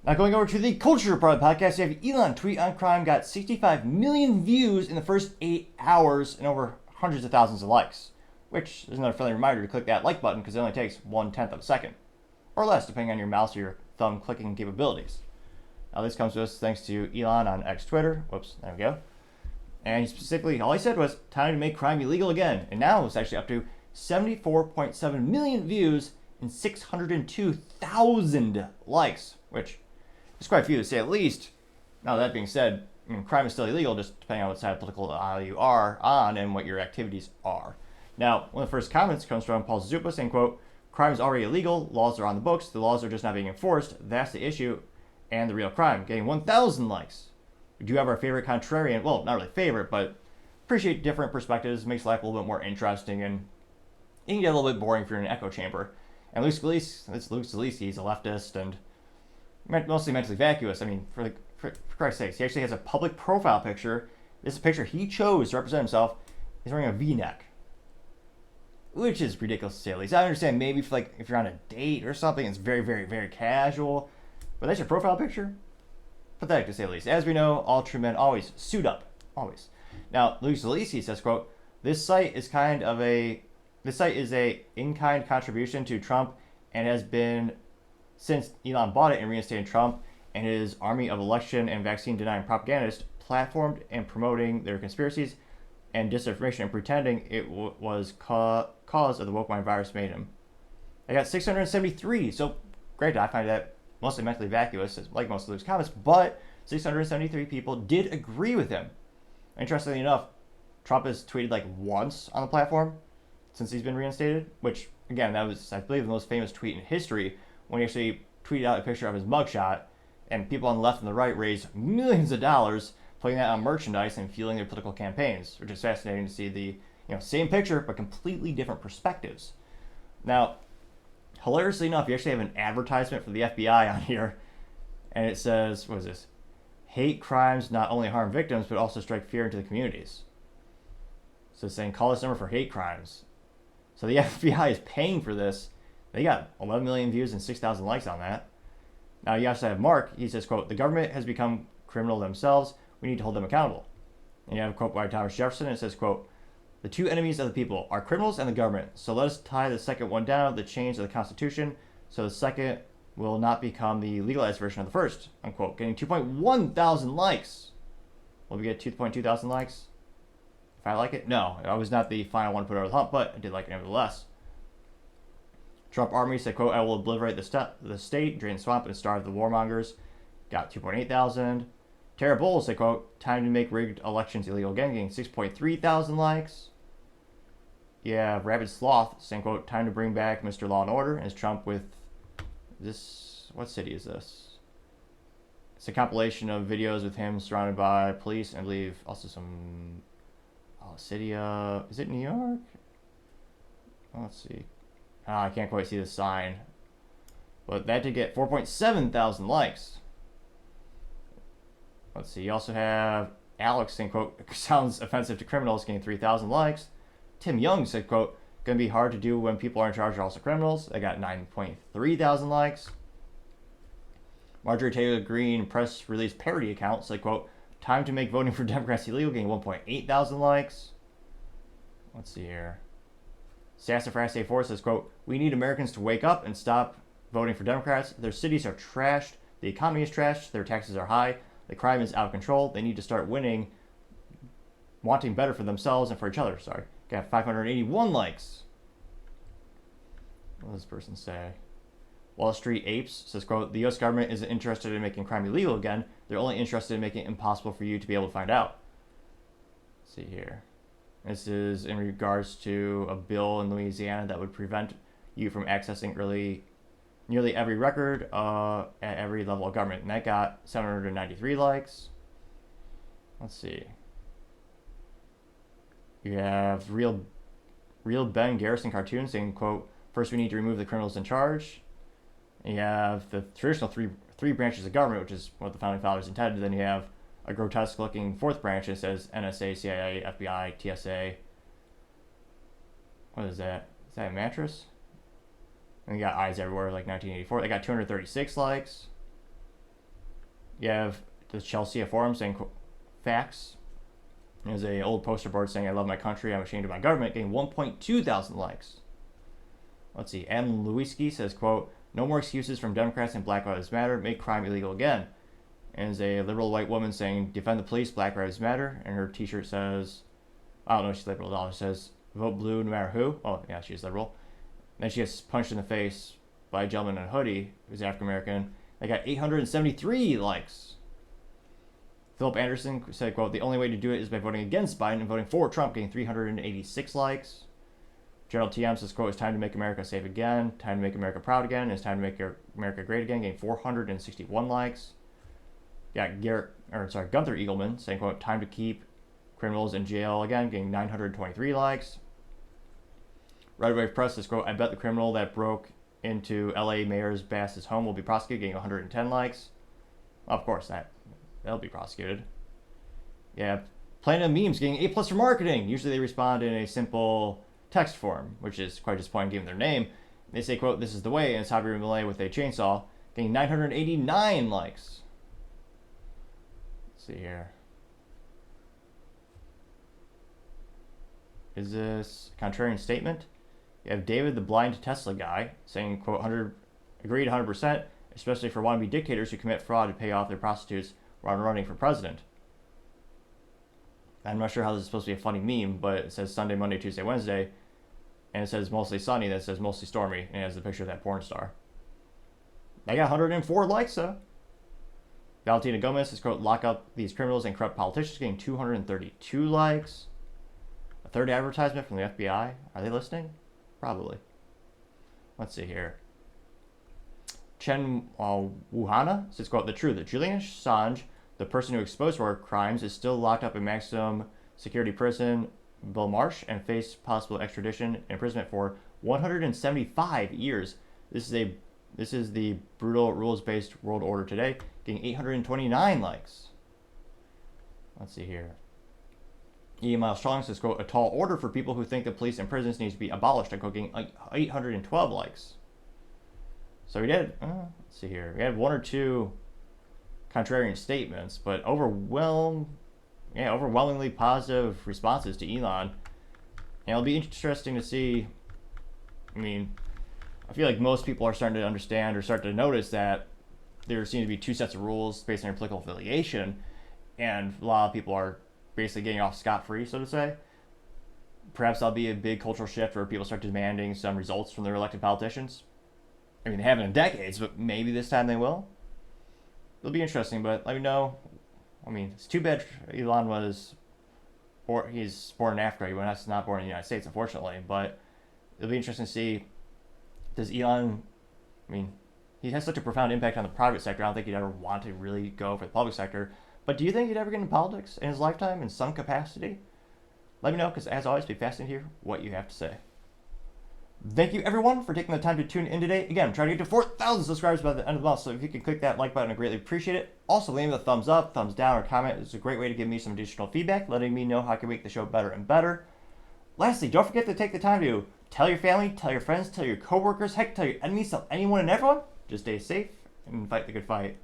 Now going over to the culture part of the podcast, you have Elon Tweet on crime got 65 million views in the first 8 hours and over hundreds of thousands of likes. Which is another friendly reminder to click that like button because it only takes 1/10 of a second. Or less, depending on your mouse or your thumb clicking capabilities. Now this comes to us thanks to Elon on X Twitter. Whoops, there we go. And he specifically, all he said was, time to make crime illegal again. And now it's actually up to 74.7 million views and 602,000 likes, which is quite a few to say at least. Now that being said, I mean, crime is still illegal just depending on what side of political aisle you are on and what your activities are. Now, one of the first comments comes from Paul Zupa saying, quote, crime is already illegal, laws are on the books, the laws are just not being enforced, that's the issue, and the real crime, getting 1,000 likes. We do have our favorite contrarian, well, not really favorite, but appreciate different perspectives, makes life a little bit more interesting, and it can get a little bit boring if you're in an echo chamber. And Luke Scalise, he's a leftist and mostly mentally vacuous. I mean, for Christ's sakes, he actually has a public profile picture. This is a picture he chose to represent himself. He's wearing a V-neck, which is ridiculous to say at least. I understand maybe if you're on a date or something, it's very, very, very casual, but that's your profile picture? Pathetic to say the least. As we know, all true men always suit up, always. Now, Luke Scalise says, quote, this site is a in-kind contribution to Trump and has been since Elon bought it and reinstated Trump and his army of election and vaccine denying propagandists platformed and promoting their conspiracies and disinformation and pretending it was cause of the woke mind virus made him. I got 673, so granted, I find that mostly mentally vacuous, like most of those comments, but 673 people did agree with him. Interestingly enough, Trump has tweeted like once on the platform since he's been reinstated, which, again, that was, I believe, the most famous tweet in history when he actually tweeted out a picture of his mugshot, and people on the left and the right raised millions of dollars putting that on merchandise and fueling their political campaigns, which is fascinating to see the same picture but completely different perspectives. Now, hilariously enough, you actually have an advertisement for the FBI on here, and it says, what is this? Hate crimes not only harm victims but also strike fear into the communities. So it's saying, call this number for hate crimes. So the FBI is paying for this. They got 11 million views and 6,000 likes on that. Now you also have Mark. He says, quote, the government has become criminal themselves. We need to hold them accountable. And you have a quote by Thomas Jefferson, and it says, quote, the two enemies of the people are criminals and the government. So let us tie the second one down, the chains of the Constitution, so the second will not become the legalized version of the first, unquote. Getting 2.1 thousand likes. Will we get 2.2 thousand likes? If I like it? No, I was not the final one to put over the hump, but I did like it nevertheless. Trump Army said, quote, I will obliterate the state, drain the swamp, and starve the warmongers. Got 2.8 thousand. Tara Bowles said, quote, time to make rigged elections illegal again, getting 6.3 thousand likes. Yeah, Rabid Sloth saying, quote, time to bring back Mr. Law and Order. As Trump with this, what city is this? It's a compilation of videos with him surrounded by police, and I believe also some city, is it New York? Oh, let's see. I can't quite see the sign. But that did get 4.7 thousand likes. Let's see. You also have Alex saying, quote, sounds offensive to criminals, getting 3,000 likes. Tim Young said, quote, gonna be hard to do when people are in charge are also criminals. They got 9.3 thousand likes. Marjorie Taylor Greene press release parody account said, quote, time to make voting for Democrats illegal, getting 1.8 thousand likes. Let's see here. Sassafras A4 says, quote, we need Americans to wake up and stop voting for Democrats. Their cities are trashed. The economy is trashed. Their taxes are high. The crime is out of control. They need to start wanting better for themselves and for each other. Sorry. Got 581 likes. What does this person say? Wall Street Apes says, quote, the U.S. government isn't interested in making crime illegal again. They're only interested in making it impossible for you to be able to find out. Let's see here. This is in regards to a bill in Louisiana that would prevent you from accessing nearly every record at every level of government. And that got 793 likes. Let's see. You have Real Ben Garrison cartoon saying, quote, first we need to remove the criminals in charge. And you have the traditional three branches of government, which is what the founding fathers intended. Then you have a grotesque looking fourth branch that says NSA, CIA, FBI, TSA. What is that? Is that a mattress? And you got eyes everywhere, like 1984. They got 236 likes. You have the Chelsea Forum saying, quote, facts. There's a old poster board saying, I love my country, I'm ashamed of my government, getting 1.2 thousand likes. Let's see, M. Lewinsky says, quote, no more excuses from Democrats and Black Lives Matter, make crime illegal again. And there's a liberal white woman saying, defend the police, Black Lives Matter. And her t-shirt says, I don't know if she's liberal at all. It says, vote blue no matter who. Oh, yeah, she's liberal. Then she gets punched in the face by a gentleman in a hoodie who's African American. They got 873 likes. Philip Anderson said, quote, the only way to do it is by voting against Biden and voting for Trump, getting 386 likes. Gerald TM says, quote, it's time to make America safe again, time to make America proud again, it's time to make America great again, getting 461 likes. Yeah, Gunther Eagleman saying, quote, time to keep criminals in jail again, getting 923 likes. Red Wave Press says, quote, I bet the criminal that broke into LA Mayor's Bass's home will be prosecuted, getting 110 likes. Well, of course, they'll be prosecuted. Yeah, Planet of Memes getting A+ for marketing. Usually they respond in a simple text form, which is quite disappointing given their name. They say, quote, this is the way, and it's Javier Milei with a chainsaw, getting 989 likes. Let's see here. Is this a contrarian statement? You have David, the blind Tesla guy, saying, quote, agreed 100%, especially for wannabe dictators who commit fraud to pay off their prostitutes while running for president. I'm not sure how this is supposed to be a funny meme, but it says Sunday, Monday, Tuesday, Wednesday, and it says mostly sunny, then it says mostly stormy, and it has the picture of that porn star. I got 104 likes, though. Valentina Gomez says, quote, lock up these criminals and corrupt politicians, getting 232 likes. A third advertisement from the FBI. Are they listening? Probably. Let's see here. Chen Wuhana says, quote, the truth that Julian Assange, the person who exposed war crimes, is still locked up in maximum security prison Belmarsh and face possible extradition and imprisonment for 175 years. This is the brutal rules-based world order today, getting 829 likes. Let's see here. E. Miles Strong says, quote, a tall order for people who think the police and prisons needs to be abolished, and getting 812 likes. So we did, let's see here. We had one or two contrarian statements, but overwhelmingly positive responses to Elon. And it'll be interesting to see. I mean, I feel like most people are starting to understand or start to notice that there seem to be two sets of rules based on your political affiliation, and a lot of people are basically getting off scot-free, so to say. Perhaps that'll be a big cultural shift where people start demanding some results from their elected politicians. I mean, they haven't in decades, but maybe this time they will. It'll be interesting, but let me know. I mean, it's too bad Elon he's born in Africa. He was not born in the United States, unfortunately. But it'll be interesting to see, does Elon, I mean, he has such a profound impact on the private sector. I don't think he'd ever want to really go for the public sector. But do you think he'd ever get into politics in his lifetime in some capacity? Let me know, because as always, it'll be fascinating to hear what you have to say. Thank you, everyone, for taking the time to tune in today. Again, I'm trying to get to 4,000 subscribers by the end of the month, so if you can click that like button, I greatly appreciate it. Also, leave me a thumbs up, thumbs down, or comment. It's a great way to give me some additional feedback, letting me know how I can make the show better and better. Lastly, don't forget to take the time to tell your family, tell your friends, tell your coworkers, heck, tell your enemies, tell anyone and everyone. Just stay safe and fight the good fight.